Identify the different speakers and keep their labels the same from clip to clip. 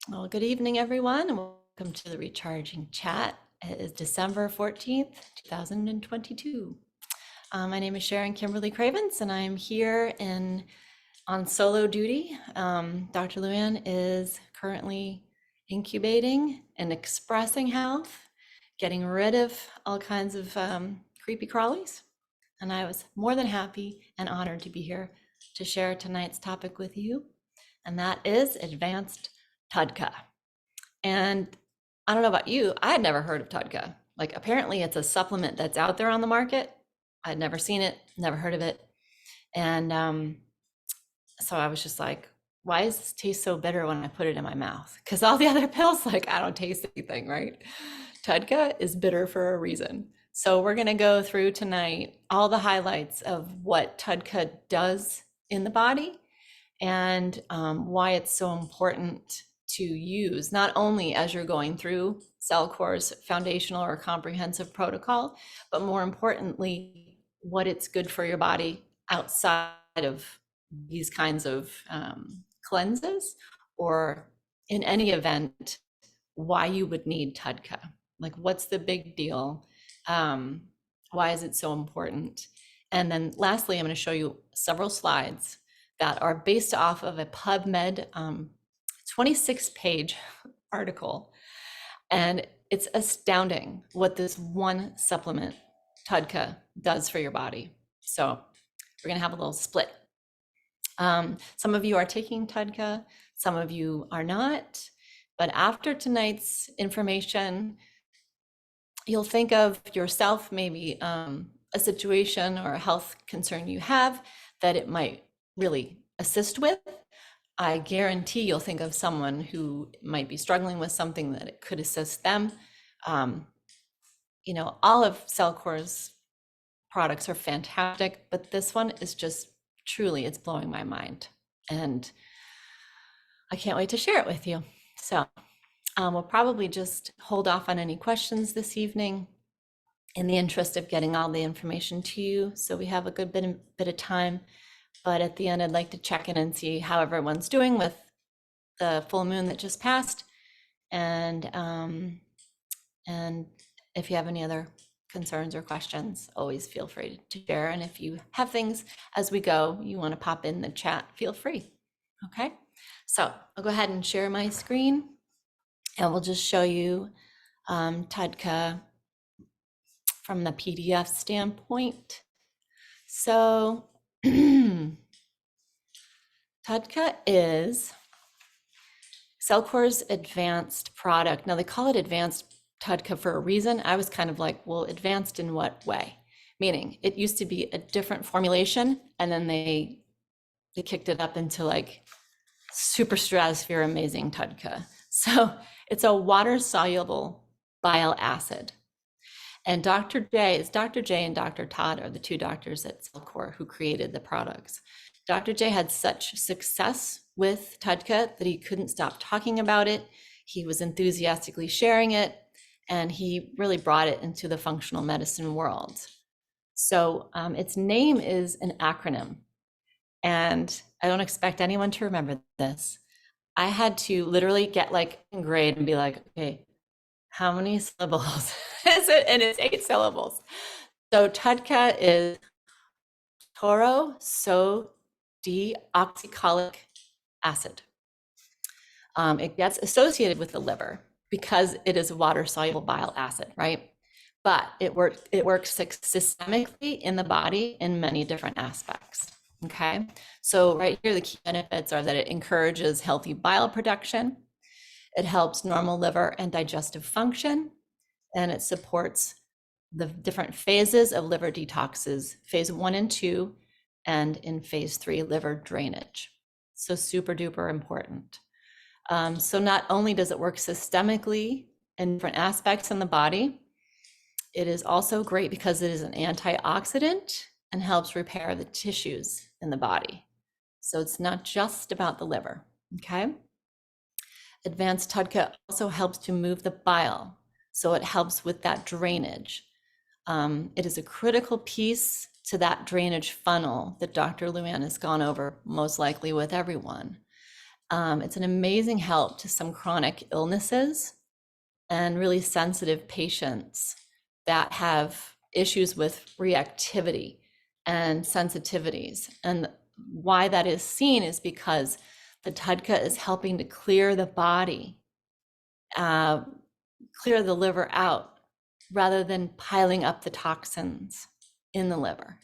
Speaker 1: Well, good evening, everyone, and welcome to the Recharging Chat. It is December 14th, 2022. My name is Sharon Kimberly Cravens, and I'm here on solo duty. Dr. Luann is currently incubating and expressing health, getting rid of all kinds of creepy crawlies. And I was more than happy and honored to be here to share tonight's topic with you, and that is advanced TUDCA. And I don't know about you, I had never heard of TUDCA. Like, apparently it's a supplement that's out there on the market. I'd never seen it, never heard of it. And so I was just like, why does this taste so bitter when I put it in my mouth? Because all the other pills, like, I don't taste anything, right? TUDCA is bitter for a reason. So we're going to go through tonight all the highlights of what TUDCA does in the body and why it's so important to use, not only as you're going through CellCore's foundational or comprehensive protocol, but more importantly, what it's good for your body outside of these kinds of cleanses, or in any event, why you would need TUDCA. Like, what's the big deal? Why is it so important? And then lastly, I'm going to show you several slides that are based off of a PubMed 26-page article. And it's astounding what this one supplement, TUDCA, does for your body. So we're going to have a little split. Some of you are taking TUDCA, some of you are not. But after tonight's information, you'll think of yourself, maybe a situation or a health concern you have that it might really assist with. I guarantee you'll think of someone who might be struggling with something that it could assist them. You know, all of CellCore's products are fantastic, but this one is just truly, it's blowing my mind. And I can't wait to share it with you. So we'll probably just hold off on any questions this evening in the interest of getting all the information to you, so we have a good bit of time. But at the end, I'd like to check in and see how everyone's doing with the full moon that just passed, and if you have any other concerns or questions, always feel free to share. And if you have things as we go, you want to pop in the chat, feel free. Okay, so I'll go ahead and share my screen, and we'll just show you TUDCA from the PDF standpoint. So TUDCA is CellCore's advanced product. Now, they call it advanced TUDCA for a reason. I was kind of like, well, advanced in what way? Meaning it used to be a different formulation, and then they kicked it up into like super stratosphere amazing TUDCA. So it's a water soluble bile acid. And Dr. J and Dr. Todd are the two doctors at CellCore who created the products. Dr. J had such success with TUDCA that he couldn't stop talking about it. He was enthusiastically sharing it, and he really brought it into the functional medicine world. So its name is an acronym, and I don't expect anyone to remember this. I had to literally get like in grade and be like, okay, how many syllables is it? And it's 8 syllables. So TUDCA is taurodeoxycholic acid. It gets associated with the liver because it is a water-soluble bile acid, right? But it works systemically in the body in many different aspects. Okay, so right here, the key benefits are that it encourages healthy bile production. It helps normal liver and digestive function, and it supports the different phases of liver detoxes, phase 1 and 2, and in phase 3, liver drainage. So super duper important. So not only does it work systemically in different aspects in the body, it is also great because it is an antioxidant and helps repair the tissues in the body. So it's not just about the liver, okay? Advanced TUDCA also helps to move the bile, so it helps with that drainage. It is a critical piece to that drainage funnel that Dr. Luann has gone over most likely with everyone. It's an amazing help to some chronic illnesses and really sensitive patients that have issues with reactivity and sensitivities. And why that is seen is because the TUDCA is helping to clear the body, clear the liver out, rather than piling up the toxins in the liver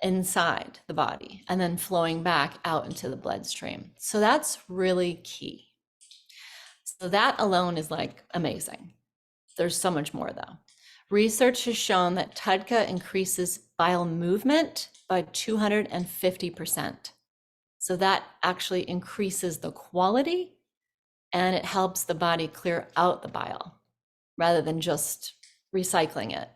Speaker 1: inside the body and then flowing back out into the bloodstream. So that's really key. So that alone is like amazing. There's so much more though. Research has shown that TUDCA increases bile movement by 250%. So that actually increases the quality and it helps the body clear out the bile rather than just recycling it.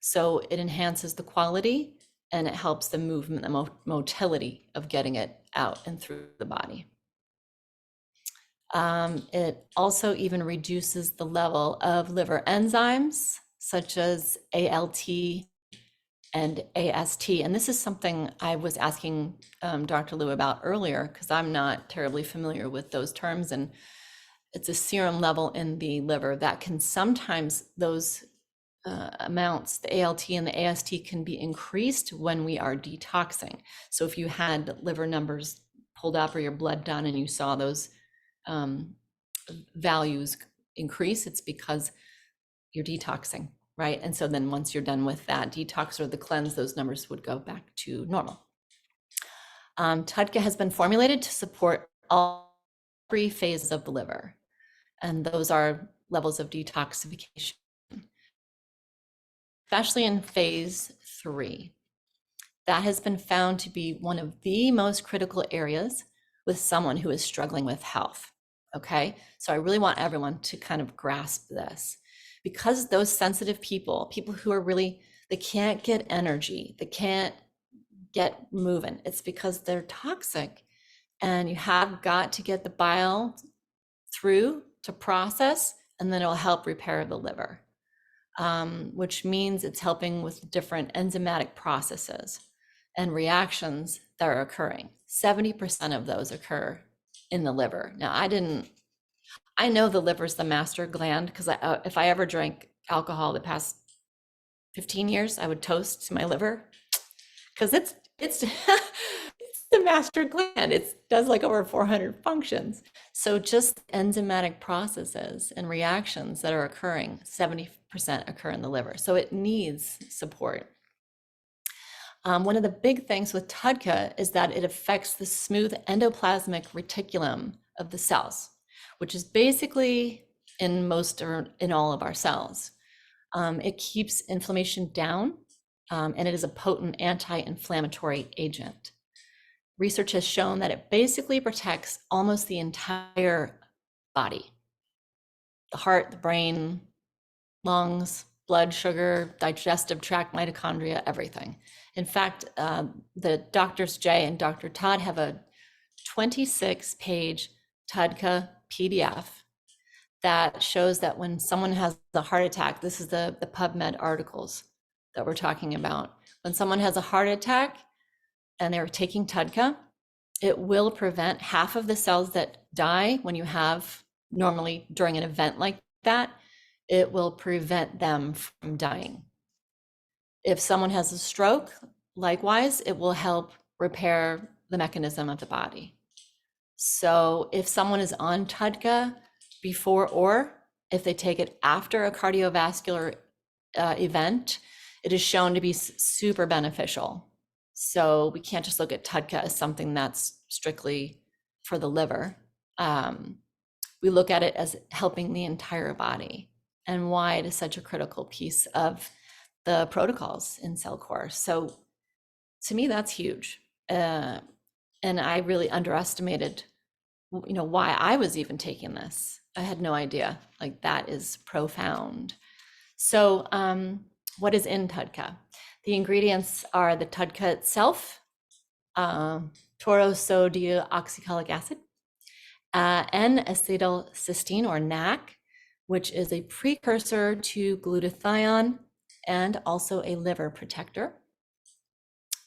Speaker 1: So it enhances the quality and it helps the movement, the motility of getting it out and through the body. It also even reduces the level of liver enzymes such as ALT and AST. And this is something I was asking Dr. Liu about earlier because I'm not terribly familiar with those terms. And it's a serum level in the liver that can sometimes, those amounts, the ALT and the AST can be increased when we are detoxing. So if you had liver numbers pulled up or your blood done and you saw those values increase, it's because you're detoxing, right? And so then once you're done with that detox or the cleanse, those numbers would go back to normal. TUDCA has been formulated to support all 3 phases of the liver, and those are levels of detoxification, especially in phase 3. That has been found to be one of the most critical areas with someone who is struggling with health. Okay, so I really want everyone to kind of grasp this, because those sensitive people who are really, they can't get energy, they can't get moving, it's because they're toxic, and you have got to get the bile through to process, and then it'll help repair the liver, which means it's helping with different enzymatic processes and reactions that are occurring. 70% of those occur in the liver. Now, I know the liver's the master gland because if I ever drank alcohol the past 15 years, I would toast to my liver because it's it's the master gland. It does like over 400 functions. So just enzymatic processes and reactions that are occurring, 70% occur in the liver. So it needs support. One of the big things with TUDCA is that it affects the smooth endoplasmic reticulum of the cells, which is basically in most or in all of our cells. It keeps inflammation down, and it is a potent anti-inflammatory agent. Research has shown that it basically protects almost the entire body: the heart, the brain, lungs, blood sugar, digestive tract, mitochondria, everything. In fact, the Drs. J and Dr. Todd have a 26-page TUDCA PDF that shows that when someone has a heart attack, this is the PubMed articles that we're talking about. When someone has a heart attack and they're taking TUDCA, it will prevent half of the cells that die when you have normally during an event like that. It will prevent them from dying. If someone has a stroke, likewise, it will help repair the mechanism of the body. So if someone is on TUDCA before, or if they take it after a cardiovascular event, it is shown to be super beneficial. So we can't just look at TUDCA as something that's strictly for the liver. We look at it as helping the entire body, and why it is such a critical piece of the protocols in CellCore. So to me, that's huge. And I really underestimated, why I was even taking this. I had no idea. Like, that is profound. So what is in TUDCA? The ingredients are the TUDCA itself, taurodeoxycholic acid, N-acetylcysteine, or NAC, which is a precursor to glutathione and also a liver protector.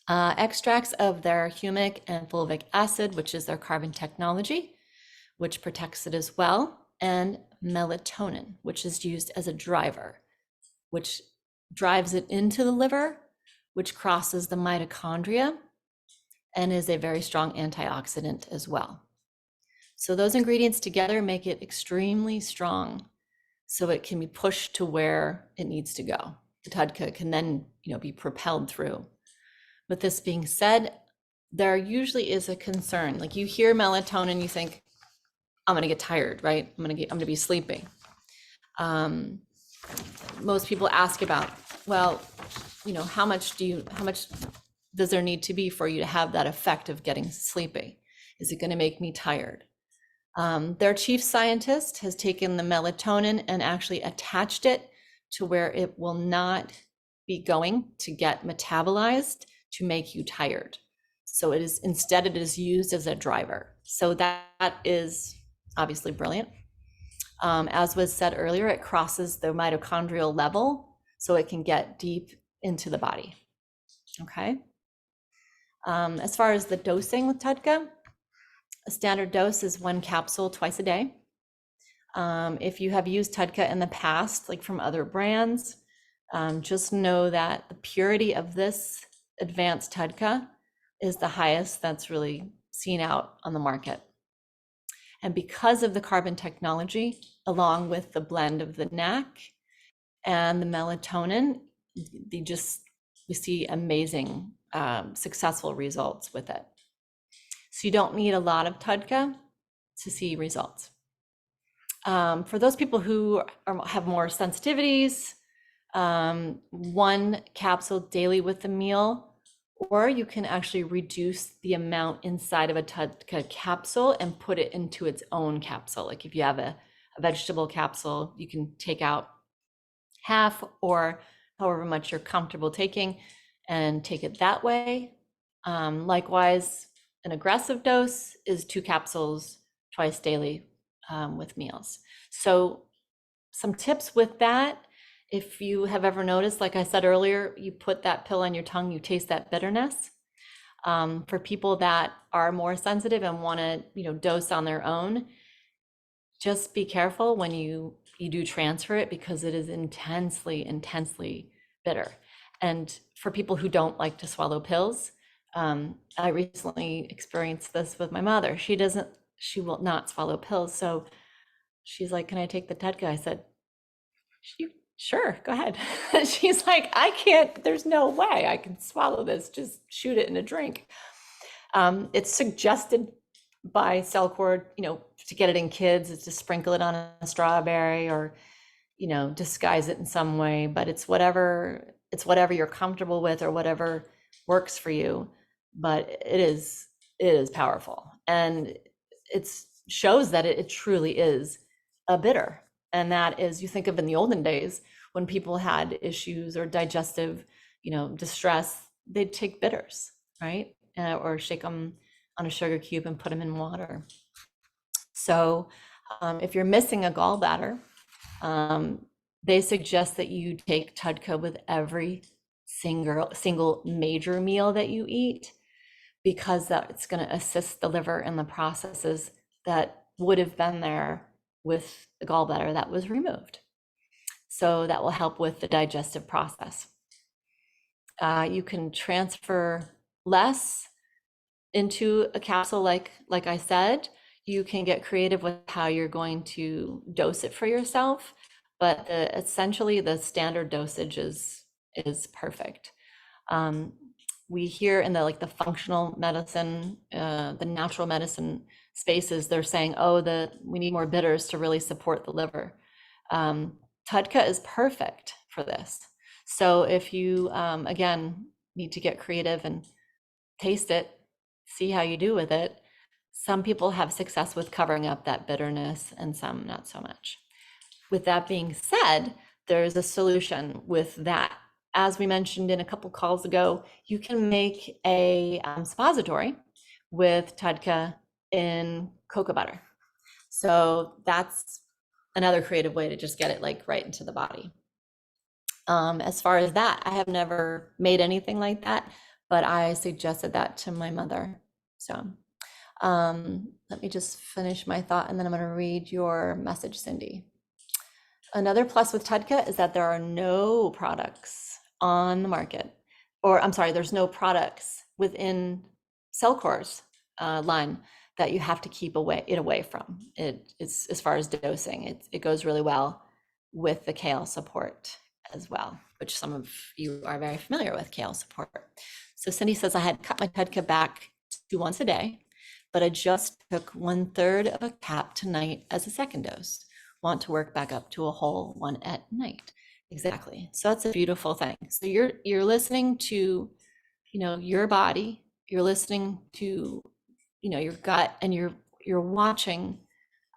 Speaker 1: Extracts of their humic and fulvic acid, which is their carbon technology, which protects it as well, and melatonin, which is used as a driver, which drives it into the liver, which crosses the mitochondria and is a very strong antioxidant as well. So those ingredients together make it extremely strong, so it can be pushed to where it needs to go. The TUDCA can then, be propelled through. With this being said, there usually is a concern. Like, you hear melatonin, you think, I'm going to get tired, right? I'm going to be sleeping. Most people ask about, well, how much does there need to be for you to have that effect of getting sleepy? Is it going to make me tired? Their chief scientist has taken the melatonin and actually attached it to where it will not be going to get metabolized to make you tired. So it is used as a driver. So that is obviously brilliant. As was said earlier, it crosses the mitochondrial level, so it can get deep into the body. Okay. As far as the dosing with TUDCA, a standard dose is 1 capsule twice a day. If you have used TUDCA in the past, like from other brands, just know that the purity of this advanced TUDCA is the highest that's really seen out on the market. And because of the carbon technology, along with the blend of the NAC and the melatonin, we see amazing, successful results with it. So you don't need a lot of TUDCA to see results. For those people who have more sensitivities, 1 capsule daily with the meal, or you can actually reduce the amount inside of a TUDCA capsule and put it into its own capsule. Like, if you have a vegetable capsule, you can take out half or however much you're comfortable taking and take it that way. Likewise, an aggressive dose is 2 capsules twice daily with meals. So some tips with that: if you have ever noticed, like I said earlier, you put that pill on your tongue, you taste that bitterness. For people that are more sensitive and want to, dose on their own, just be careful when you do transfer it, because it is intensely, intensely bitter. And for people who don't like to swallow pills, I recently experienced this with my mother. She will not swallow pills. So she's like, "Can I take the TUDCA?" I said, "Sure, go ahead." She's like, "I can't, there's no way I can swallow this. Just shoot it in a drink." It's suggested by CellCore, to get it in kids, is to sprinkle it on a strawberry or, disguise it in some way, but it's whatever you're comfortable with or whatever works for you. But it is powerful, and it shows that it truly is a bitter. And that is, you think of in the olden days when people had issues or digestive, distress, they'd take bitters, right? Or shake them on a sugar cube and put them in water. So if you're missing a gallbladder, they suggest that you take TUDCA with every single major meal that you eat, because it's going to assist the liver in the processes that would have been there with the gallbladder that was removed. So that will help with the digestive process. You can transfer less into a capsule, like I said. You can get creative with how you're going to dose it for yourself, but essentially the standard dosage is perfect. We hear in the functional medicine, the natural medicine spaces, they're saying, we need more bitters to really support the liver. TUDCA is perfect for this. So if you, again, need to get creative and taste it, see how you do with it. Some people have success with covering up that bitterness and some not so much. With that being said, there's a solution with that. As we mentioned in a couple calls ago, you can make a suppository with TUDCA in cocoa butter. So that's another creative way to just get it right into the body. As far as that, I have never made anything like that, but I suggested that to my mother. So Let me just finish my thought and then I'm going to read your message, Cindy. Another plus with TUDCA is that there are no products on the market, or I'm sorry, there's no products within CellCore's line that you have to keep away from. It's as far as dosing, it goes really well with the kale support as well, which some of you are very familiar with kale support. So Cindy says, I had cut my TUDCA back to once a day, but I just took 1/3 of a cap tonight as a second dose. Want to work back up to a whole one at night. Exactly. So that's a beautiful thing. So you're listening to, your body, you're listening to, your gut, and you're watching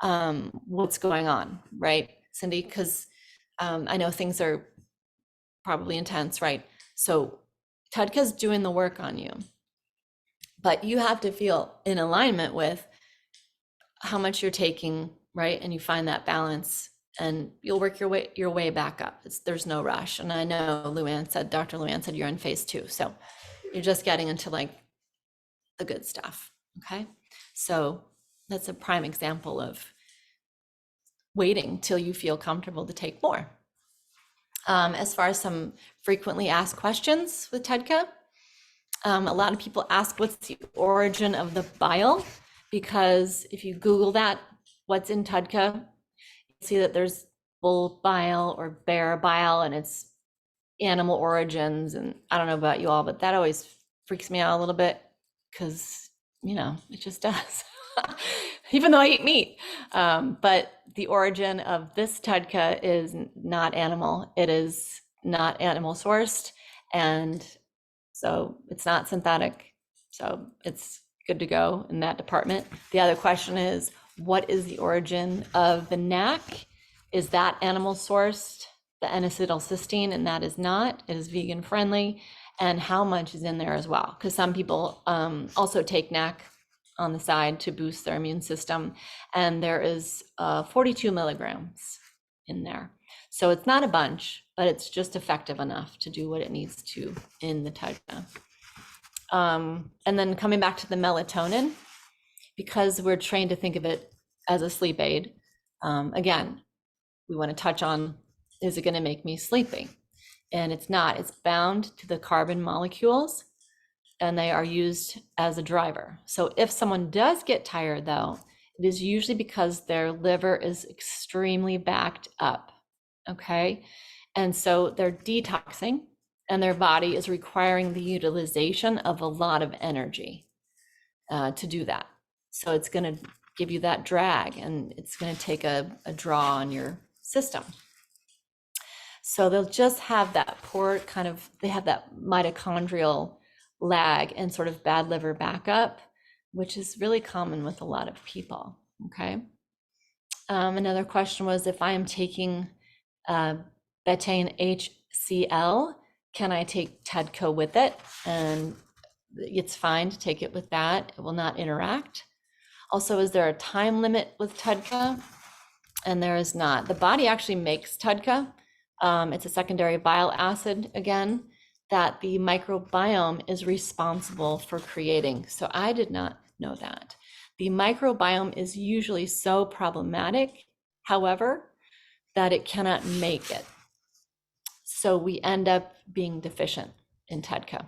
Speaker 1: what's going on, right, Cindy? Because I know things are probably intense, right? So TUDCA's doing the work on you, but you have to feel in alignment with how much you're taking, right? And you find that balance and you'll work your way back up. There's no rush. And I know Dr. Luann said you're in phase 2. So you're just getting into like the good stuff. Okay. So that's a prime example of waiting till you feel comfortable to take more. As far as some frequently asked questions with TUDCA, a lot of people ask what's the origin of the bile, because if you Google that, what's in TUDCA, you see that there's bull bile or bear bile, and it's animal origins. And I don't know about you all, but that always freaks me out a little bit because, it just does, even though I eat meat. But the origin of this TUDCA is not animal. It is not animal sourced. And so it's not synthetic. So it's good to go in that department. The other question is, what is the origin of the NAC? Is that animal sourced, the N-acetylcysteine? And that is not. It is vegan friendly. And how much is in there as well? Because some people also take NAC on the side to boost their immune system. And there is 42 milligrams in there. So it's not a bunch, but it's just effective enough to do what it needs to in the TUDCA. And then coming back to the melatonin, because we're trained to think of it as a sleep aid, again, we want to touch on, is it going to make me sleepy? And it's not. It's bound to the carbon molecules, and they are used as a driver. So if someone does get tired, though, it is usually because their liver is extremely backed up. Okay. And so they're detoxing, and their body is requiring the utilization of a lot of energy to do that. So it's going to give you that drag, and it's going to take a draw on your system. So they'll just have that poor they have that mitochondrial lag and sort of bad liver backup, which is really common with a lot of people. Okay. Another question was, if I am taking betaine HCl, can I take TUDCA with it? And it's fine to take it with that. It will not interact. Also, is there a time limit with TUDCA? And there is not. The body actually makes TUDCA. It's a secondary bile acid, again, that the microbiome is responsible for creating. So I did not know that. The microbiome is usually so problematic, however, that it cannot make it. So we end up being deficient in TUDCA.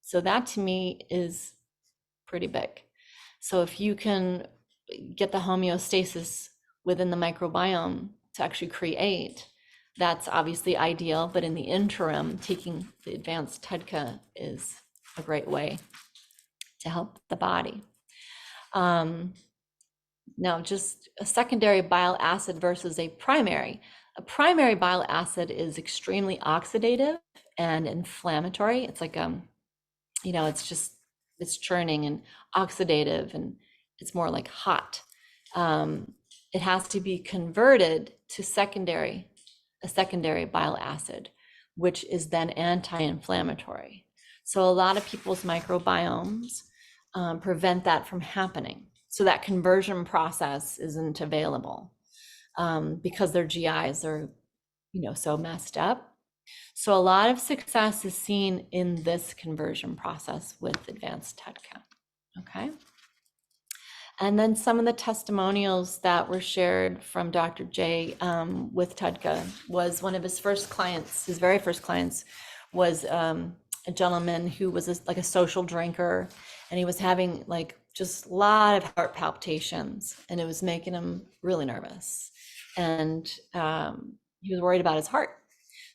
Speaker 1: So that to me is pretty big. So if you can get the homeostasis within the microbiome to actually create, that's obviously ideal. But in the interim, taking the advanced TUDCA is a great way to help the body. Now, just a secondary bile acid versus a primary. A primary bile acid is extremely oxidative and inflammatory. It's like, it's churning and oxidative, and it's more like hot. It has to be converted to a secondary bile acid, which is then anti-inflammatory. So a lot of people's microbiomes prevent that from happening. So that conversion process isn't available because their GIs are, so messed up. So a lot of success is seen in this conversion process with advanced TUDCA. Okay. And then some of the testimonials that were shared from Dr. J with TUDCA was one of his first clients, his very first clients was a gentleman who was like a social drinker, and he was having like just a lot of heart palpitations, and it was making him really nervous. And he was worried about his heart.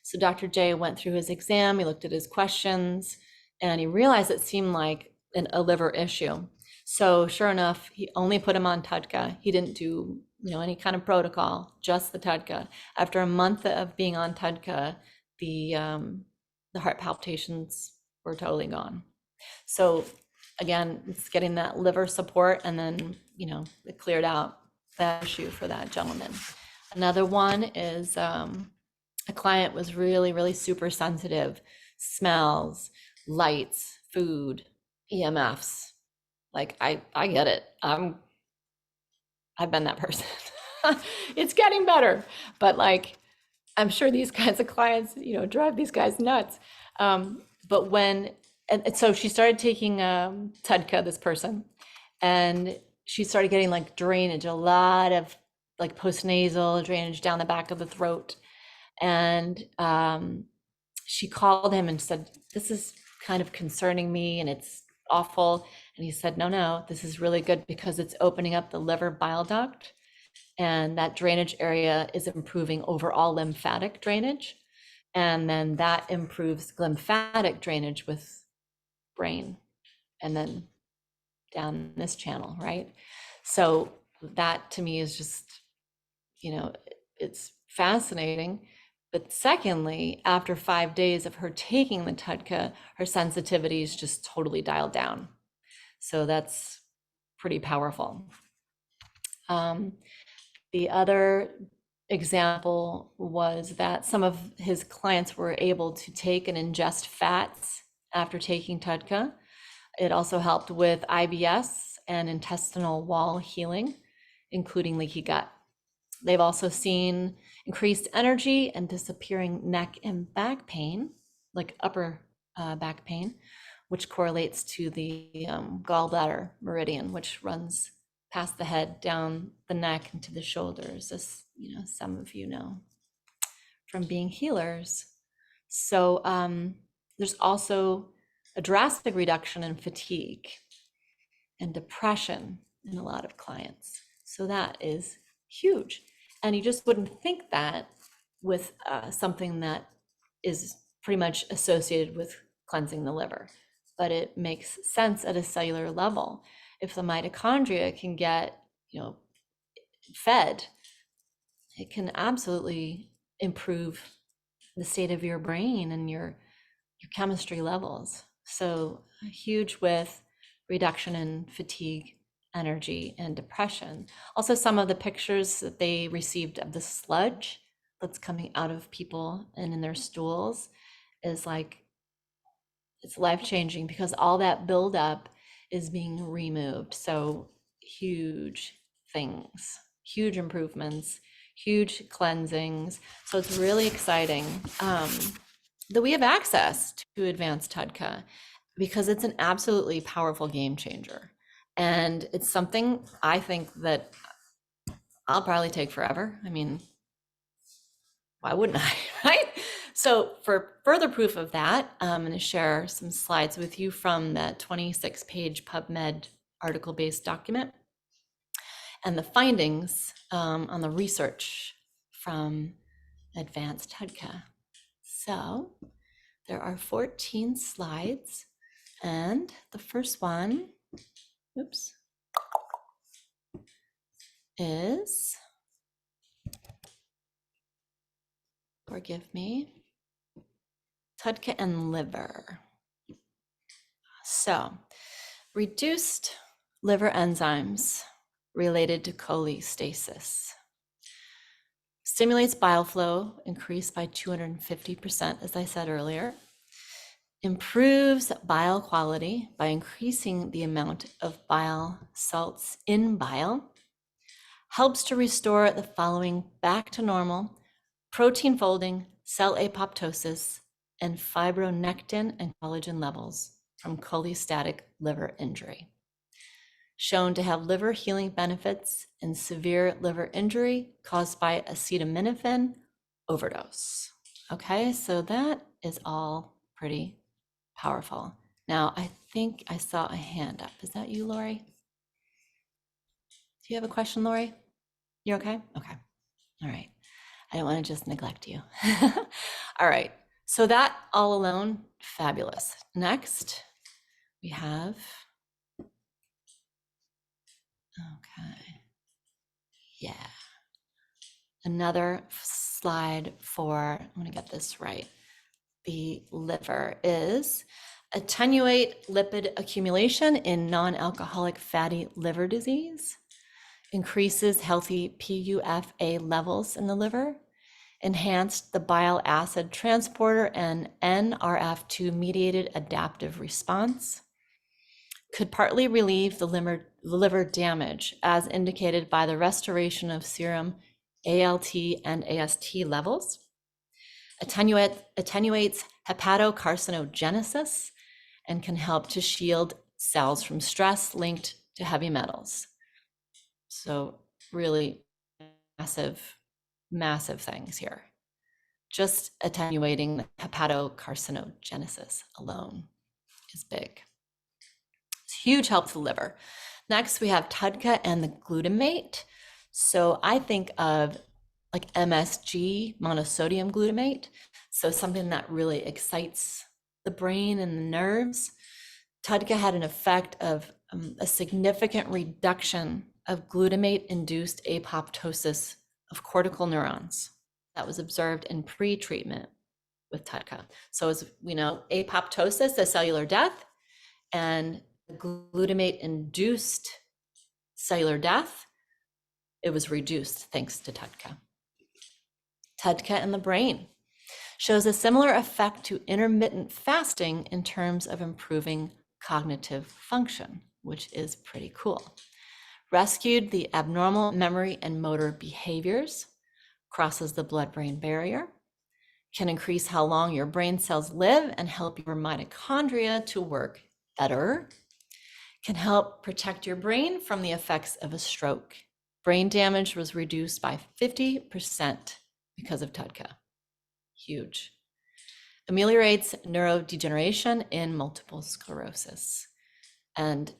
Speaker 1: So Dr. J went through his exam, he looked at his questions, and he realized it seemed like a liver issue. So sure enough, he only put him on TUDCA. He didn't do, any kind of protocol, just the TUDCA. After a month of being on TUDCA, the heart palpitations were totally gone. So again, it's getting that liver support, and then, it cleared out that issue for that gentleman. Another one is a client was really, really super sensitive, smells, lights, food, EMFs. Like I get it. I've been that person. It's getting better, but like I'm sure these kinds of clients, drive these guys nuts. But when and so she started taking TUDCA, this person, and she started getting like drainage, a lot of like postnasal drainage down the back of the throat. And she called him and said, "This is kind of concerning me and it's awful." And he said, no, this is really good because it's opening up the liver bile duct, and that drainage area is improving overall lymphatic drainage. And then that improves lymphatic drainage with brain, and then down this channel, right? So that to me is just, it's fascinating. But secondly, after 5 days of her taking the TUDCA, her sensitivity is just totally dialed down. So that's pretty powerful. The other example was that some of his clients were able to take and ingest fats after taking TUDCA. It also helped with IBS and intestinal wall healing, including leaky gut. They've also seen increased energy and disappearing neck and back pain, like upper back pain, which correlates to the gallbladder meridian, which runs past the head, down the neck, into the shoulders, as some of you know from being healers. So there's also a drastic reduction in fatigue and depression in a lot of clients. So that is huge. And you just wouldn't think that with something that is pretty much associated with cleansing the liver, but it makes sense at a cellular level. If the mitochondria can get, fed, it can absolutely improve the state of your brain and your chemistry levels. So huge with reduction in fatigue, energy, and depression. Also, some of the pictures that they received of the sludge that's coming out of people and in their stools is like, it's life-changing because all that buildup is being removed. So huge things, huge improvements, huge cleansings. So it's really exciting that we have access to AdvancedTUDCA, because it's an absolutely powerful game changer. And it's something I think that I'll probably take forever. I mean, why wouldn't I, right? So for further proof of that, I'm going to share some slides with you from that 26-page PubMed article-based document and the findings on the research from AdvancedTUDCA. So there are 14 slides, and the first one, oops, is, forgive me, TUDCA and liver. So, reduced liver enzymes related to cholestasis. Stimulates bile flow, increased by 250%, as I said earlier. Improves bile quality by increasing the amount of bile salts in bile. Helps to restore the following back to normal: protein folding, cell apoptosis, and fibronectin and collagen levels from cholestatic liver injury. shown to have liver healing benefits in severe liver injury caused by acetaminophen overdose. Okay, so that is all pretty powerful. Now, I think I saw a hand up. Is that you, Lori? Do you have a question, Lori? You're okay? Okay. All right. I don't want to just neglect you. All right. So that all alone, fabulous. Next, we have, okay. Yeah. Another slide for, I'm going to get this right. The liver is attenuate lipid accumulation in non-alcoholic fatty liver disease, increases healthy PUFA levels in the liver, enhanced the bile acid transporter and NRF2 mediated adaptive response, could partly relieve the liver damage as indicated by the restoration of serum ALT and AST levels, attenuates hepatocarcinogenesis, and can help to shield cells from stress linked to heavy metals. So really massive things here. Just attenuating hepatocarcinogenesis alone is big. It's huge help to the liver. Next, we have TUDCA and the glutamate. So I think of like MSG, monosodium glutamate. So something that really excites the brain and the nerves. TUDCA had an effect of a significant reduction of glutamate-induced apoptosis of cortical neurons that was observed in pre-treatment with TUDCA. So as we know, apoptosis is cellular death, and glutamate-induced cellular death, it was reduced thanks to TUDCA. TUDCA in the brain shows a similar effect to intermittent fasting in terms of improving cognitive function, which is pretty cool. Rescued the abnormal memory and motor behaviors, crosses the blood-brain barrier, can increase how long your brain cells live and help your mitochondria to work better, can help protect your brain from the effects of a stroke. Brain damage was reduced by 50% because of TUDCA. Huge. Ameliorates neurodegeneration in multiple sclerosis. And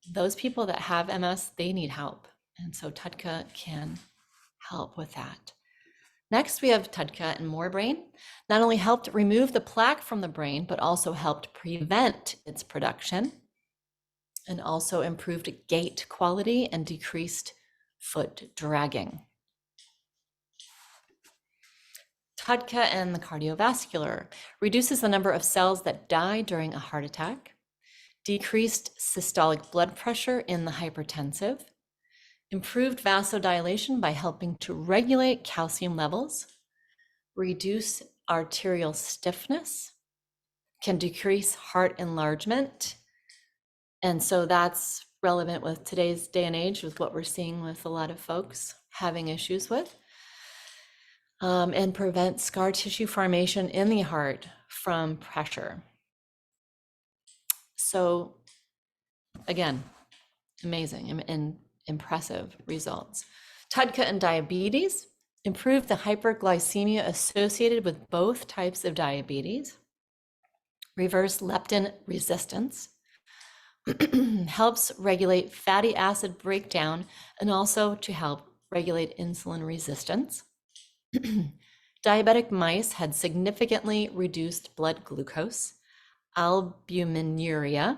Speaker 1: those people that have MS, they need help. And so TUDCA can help with that. Next, we have TUDCA and more brain. Not only helped remove the plaque from the brain, but also helped prevent its production, and also improved gait quality and decreased foot dragging. TUDCA and the cardiovascular reduces the number of cells that die during a heart attack, decreased systolic blood pressure in the hypertensive, improved vasodilation by helping to regulate calcium levels, reduce arterial stiffness, can decrease heart enlargement. And so that's relevant with today's day and age with what we're seeing with a lot of folks having issues with. And prevent scar tissue formation in the heart from pressure. So again, amazing and impressive results. TUDCA and diabetes improved the hyperglycemia associated with both types of diabetes, reverse leptin resistance, helps regulate fatty acid breakdown, and also to help regulate insulin resistance. Diabetic mice had significantly reduced blood glucose, albuminuria,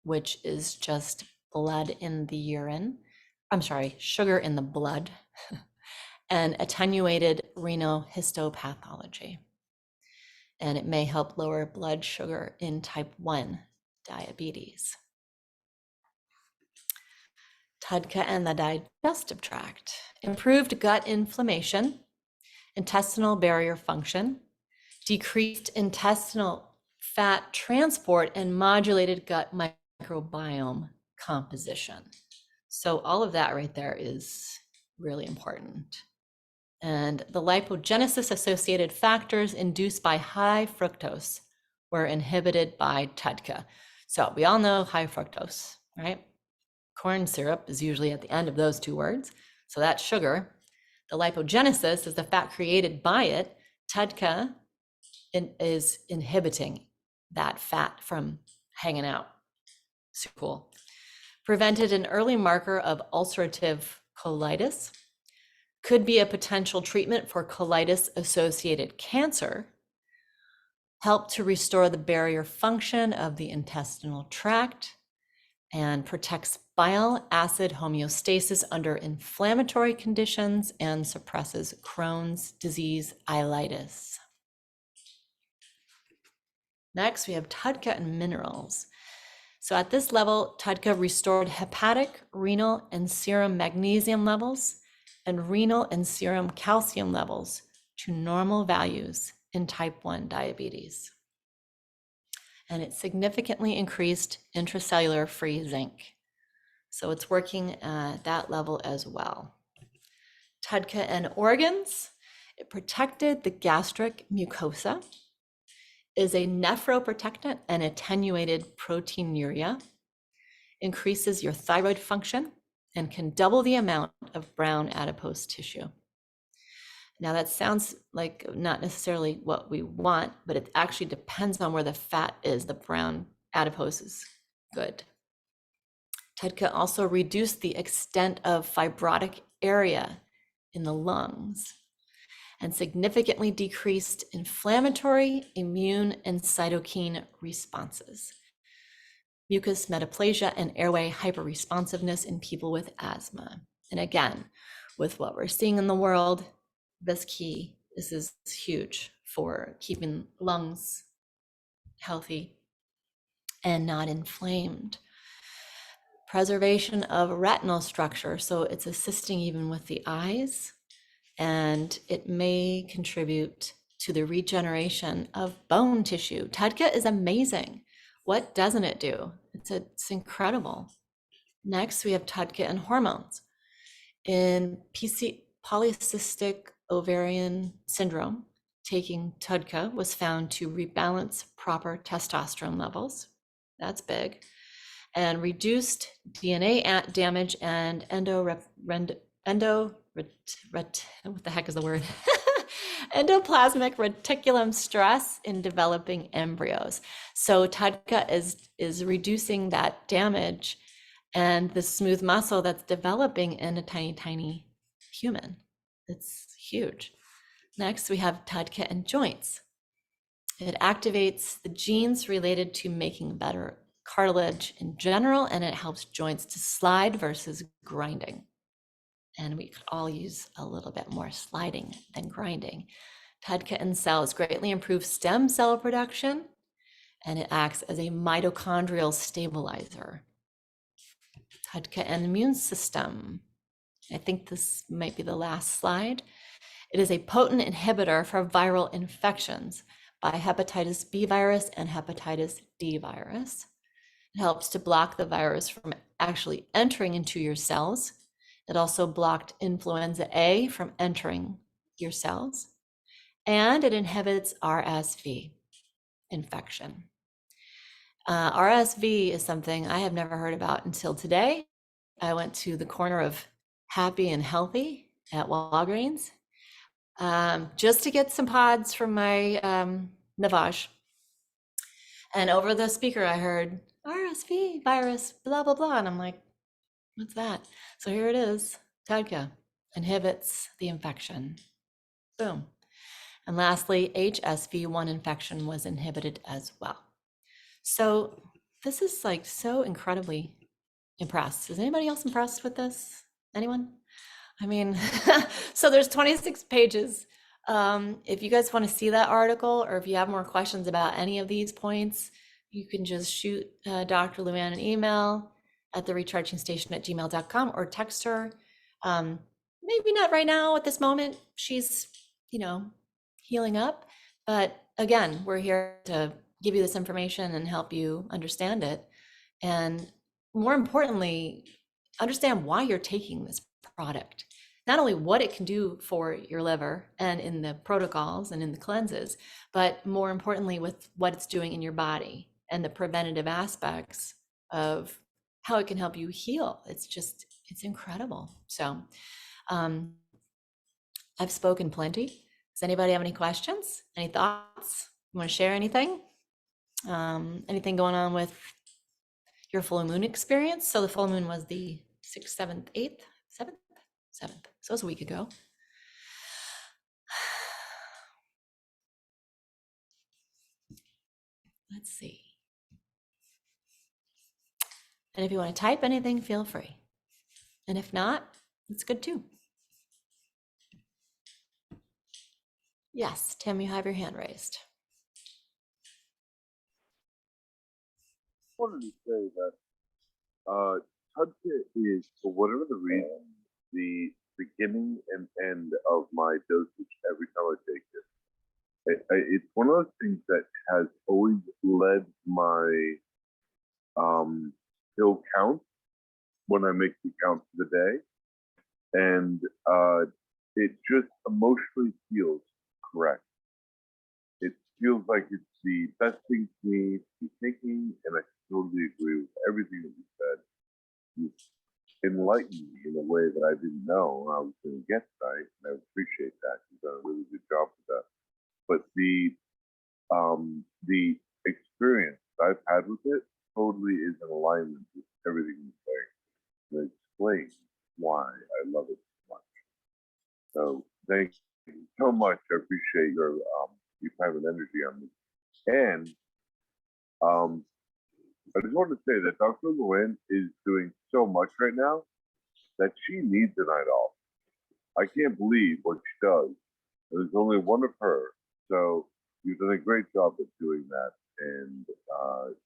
Speaker 1: which is just blood in the urine. I'm sorry, sugar in the blood, and attenuated renal histopathology. And it may help lower blood sugar in type 1 diabetes. TUDCA and the digestive tract improved gut inflammation, intestinal barrier function, decreased intestinal fat transport, and modulated gut microbiome composition. So all of that right there is really important. And the lipogenesis associated factors induced by high fructose were inhibited by TUDCA. So we all know high fructose, right? Corn syrup is usually at the end of those two words. So that's sugar. The lipogenesis is the fat created by it. TUDCA is inhibiting that fat from hanging out. Super cool. Prevented an early marker of ulcerative colitis. Could be a potential treatment for colitis-associated cancer. Help to restore the barrier function of the intestinal tract and protects bile acid homeostasis under inflammatory conditions and suppresses Crohn's disease ileitis. Next, we have TUDCA and minerals. So at this level, TUDCA restored hepatic, renal, and serum magnesium levels and renal and serum calcium levels to normal values in type 1 diabetes. And it significantly increased intracellular free zinc. So it's working at that level as well. TUDCA and organs, it protected the gastric mucosa, is a nephroprotectant and attenuated proteinuria, increases your thyroid function, and can double the amount of brown adipose tissue. Now that sounds like not necessarily what we want, but it actually depends on where the fat is. The brown adipose is good. TUDCA also reduced the extent of fibrotic area in the lungs and significantly decreased inflammatory, immune, and cytokine responses, mucus metaplasia, and airway hyperresponsiveness in people with asthma. And again, with what we're seeing in the world, this is huge for keeping lungs healthy and not inflamed. Preservation of retinal structure, so it's assisting even with the eyes, and it may contribute to the regeneration of bone tissue. TUDCA is amazing. What doesn't it do? It's incredible. Next, we have TUDCA and hormones. In polycystic ovarian syndrome, taking TUDCA was found to rebalance proper testosterone levels. That's big. And reduced DNA damage and what the heck is the word? Endoplasmic reticulum stress in developing embryos. So TUDCA is reducing that damage and the smooth muscle that's developing in a tiny, tiny human. It's huge. Next, we have TUDCA and joints. It activates the genes related to making better cartilage in general, and it helps joints to slide versus grinding. And we could all use a little bit more sliding than grinding. TUDCA in cells greatly improves stem cell production, and it acts as a mitochondrial stabilizer. TUDCA and immune system. I think this might be the last slide. It is a potent inhibitor for viral infections by hepatitis B virus and hepatitis D virus. It helps to block the virus from actually entering into your cells. It also blocked influenza A from entering your cells. And it inhibits RSV infection. RSV is something I have never heard about until today. I went to the corner of Happy and Healthy at Walgreens just to get some pods from my Navage. And over the speaker, I heard RSV virus, blah, blah, blah. And I'm like, what's that? So here it is. TUDCA inhibits the infection. Boom. And lastly, HSV1 infection was inhibited as well. So this is like so incredibly impressed. Is anybody else impressed with this? Anyone? I mean, so there's 26 pages. If you guys want to see that article, or if you have more questions about any of these points, you can just shoot Dr. Luann an email at therechargingstation@gmail.com or text her. Maybe not right now at this moment. She's, healing up. But again, we're here to give you this information and help you understand it. And more importantly, understand why you're taking this product. Not only what it can do for your liver and in the protocols and in the cleanses, but more importantly with what it's doing in your body and the preventative aspects of how it can help you heal. It's incredible. So I've spoken plenty. Does anybody have any questions, any thoughts? You want to share anything? Anything going on with your full moon experience? So the full moon was the 6th, 7th, 8th, 7th, 7th. So it was a week ago. Let's see. And if you want to type anything, feel free. And if not, it's good too. Yes, Tim, you have your hand raised.
Speaker 2: I wanted to say that TUDCA is, for whatever the reason, the beginning and end of my dosage every time I take it. It's one of those things that has always led my pill count when I make the count for the day. And it just emotionally feels correct. It feels like it's the best thing for me to be taking, and I totally agree with everything that you said. You enlightened me in a way that I didn't know I was going to get tonight, and I appreciate that. You've done a really good job with that. But the experience I've had with it totally is in alignment with everything you're saying. And it explains why I love it so much. So thank you so much. I appreciate your time and energy on this. And I just wanted to say that Dr. Nguyen is doing so much right now that she needs a night off. I can't believe what she does. There's only one of her. So you've done a great job of doing that, and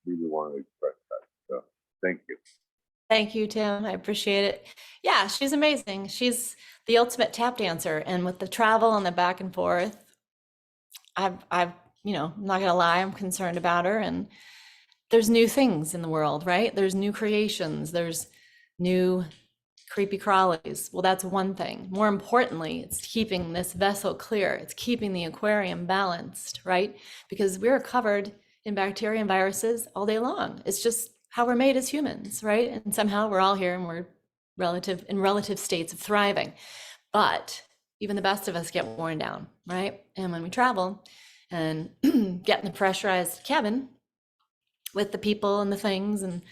Speaker 2: really want to express that. So thank you.
Speaker 1: Thank you, Tim. I appreciate it. Yeah, she's amazing. She's the ultimate tap dancer. And with the travel and the back and forth, I'm not gonna lie, I'm concerned about her. And there's new things in the world, right? There's new creations, there's new creepy crawlies. Well, that's one thing. More importantly, it's keeping this vessel clear. It's keeping the aquarium balanced, right? Because we're covered in bacteria and viruses all day long. It's just how we're made as humans, right? And somehow we're all here and we're in relative states of thriving. But even the best of us get worn down, right? And when we travel and get in the pressurized cabin with the people and the things, and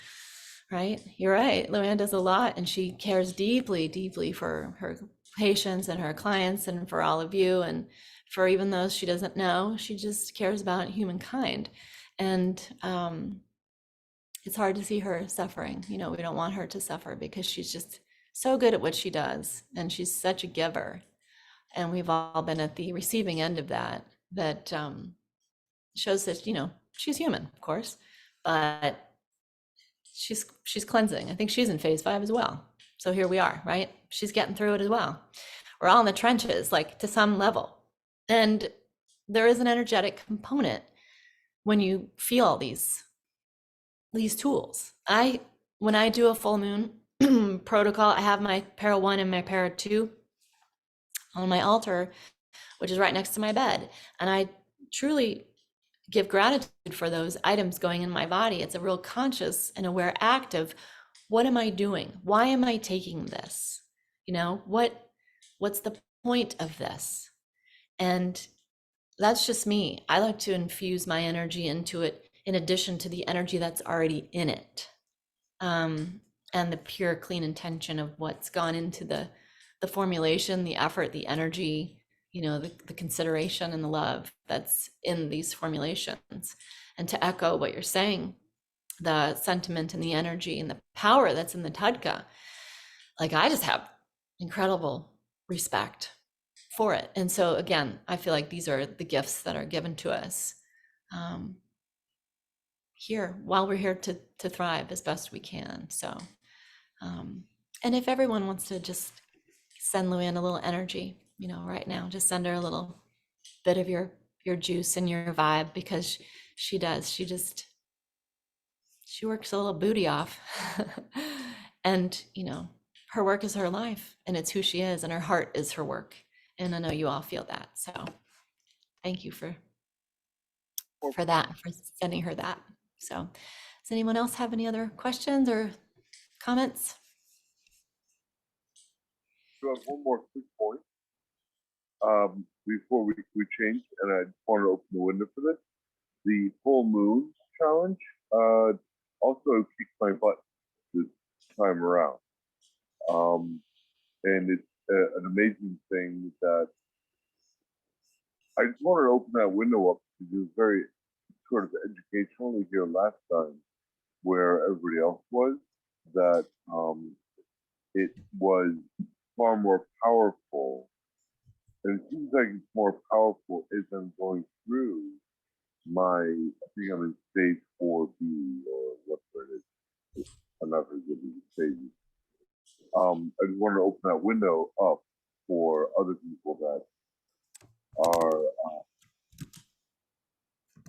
Speaker 1: right, you're right, Luann does a lot, and she cares deeply, deeply for her patients and her clients and for all of you, and for even those she doesn't know. She just cares about humankind. And it's hard to see her suffering. We don't want her to suffer because she's just so good at what she does, and she's such a giver. And we've all been at the receiving end of that shows that she's human, of course, but she's cleansing. I think she's in phase 5 as well. So here we are, right? She's getting through it as well. We're all in the trenches, like, to some level. And there is an energetic component when you feel these tools. When I do a full moon protocol, I have my para 1 and my para 2 on my altar, which is right next to my bed. And I truly give gratitude for those items going in my body. It's a real conscious and aware act of, what am I doing? Why am I taking this? What's the point of this? And that's just me. I like to infuse my energy into it in addition to the energy that's already in it. And the pure, clean intention of what's gone into the formulation, the effort, the energy, the consideration and the love that's in these formulations. And to echo what you're saying, the sentiment and the energy and the power that's in the TUDCA, like, I just have incredible respect for it. And so again, I feel like these are the gifts that are given to us here while we're here to thrive as best we can. So and if everyone wants to just send Luann a little energy, right now, just send her a little bit of your juice and your vibe, because she does. She works a little booty off. And, her work is her life, and it's who she is, and her heart is her work. And I know you all feel that. So thank you for that, for sending her that. So does anyone else have any other questions or comments?
Speaker 2: So I have one more quick point before we change, and I just want to open the window for this. The full moon challenge also kicked my butt this time around. And it's an amazing thing that I just wanted to open that window up because it was very sort of educational here last time where everybody else was, that it was far more powerful. And it seems like it's more powerful as I'm going through I think I'm in stage 4B or whatever it is. I'm not very good with stages. I just want to open that window up for other people that are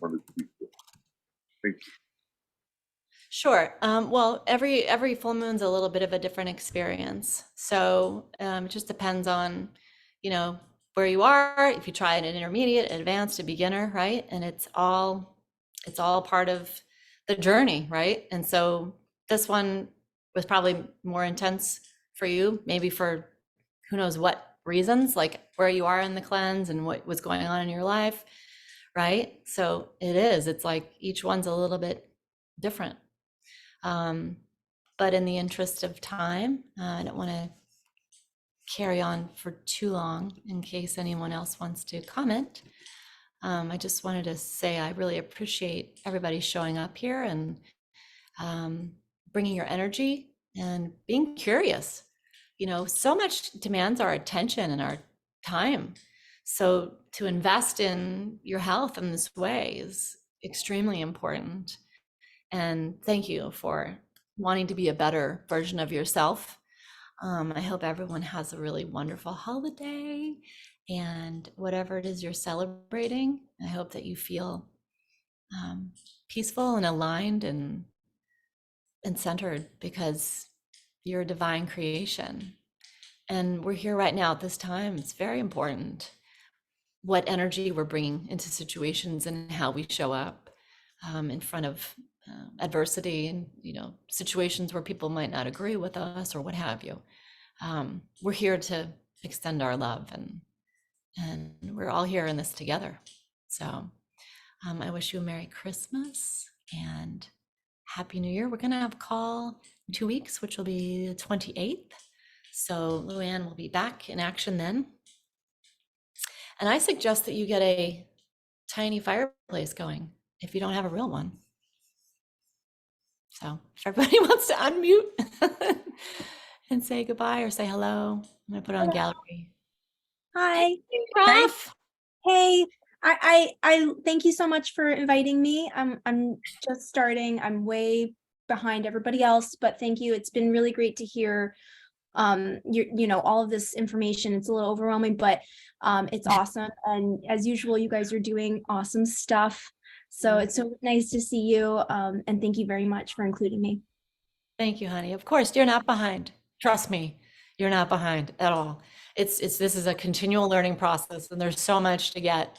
Speaker 2: want to speak to. Thank you.
Speaker 1: Sure. Well, every full moon's a little bit of a different experience. So it just depends on, where you are. If you try an intermediate, advanced, a beginner, right? And it's all part of the journey, right? And so this one was probably more intense for you, maybe for who knows what reasons, like where you are in the cleanse and what was going on in your life, right? So it's like each one's a little bit different. But in the interest of time, I don't want to carry on for too long in case anyone else wants to comment. I just wanted to say I really appreciate everybody showing up here and bringing your energy and being curious. So much demands our attention and our time. So to invest in your health in this way is extremely important. And thank you for wanting to be a better version of yourself. I hope everyone has a really wonderful holiday, and whatever it is you're celebrating, I hope that you feel peaceful and aligned and centered, because you're a divine creation. And we're here right now at this time. It's very important what energy we're bringing into situations and how we show up in front of adversity and situations where people might not agree with us or what have you. We're here to extend our love, and we're all here in this together. So I wish you a Merry Christmas and Happy New Year. We're gonna have a call in 2 weeks, which will be the 28th. So Luann will be back in action then. And I suggest that you get a tiny fireplace going if you don't have a real one. So if everybody wants to unmute and say goodbye or say hello, I'm gonna put it on gallery.
Speaker 3: Hi.
Speaker 1: Prof.
Speaker 3: Hey, I thank you so much for inviting me. I'm just starting. I'm way behind everybody else, but thank you. It's been really great to hear all of this information. It's a little overwhelming, but it's awesome. And as usual, you guys are doing awesome stuff. So it's so nice to see you. And thank you very much for including me.
Speaker 1: Thank you, honey. Of course, you're not behind. Trust me, you're not behind at all. This is a continual learning process, and there's so much to get.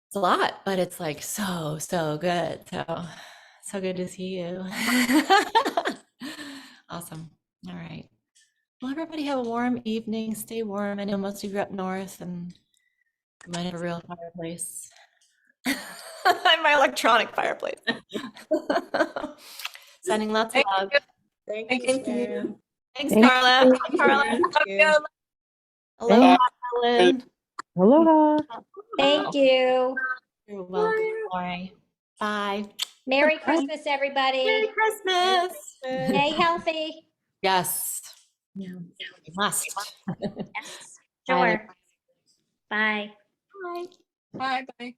Speaker 1: It's a lot, but it's like so good. So good to see you. Awesome. All right. Well, everybody have a warm evening. Stay warm. I know most of you are up north and you might have a real fireplace. My electronic fireplace. Sending lots of love.
Speaker 4: Thank you.
Speaker 1: Thanks, Carla. Carla. Aloha, Ellen.
Speaker 5: Aloha.
Speaker 3: Thank you.
Speaker 1: You're welcome, Lori. Bye.
Speaker 6: Merry Christmas, everybody.
Speaker 1: Merry Christmas.
Speaker 6: Stay healthy.
Speaker 1: Yes. You must.
Speaker 6: Yes,
Speaker 1: Bye.
Speaker 6: sure. Bye.
Speaker 1: Bye.
Speaker 4: Bye bye.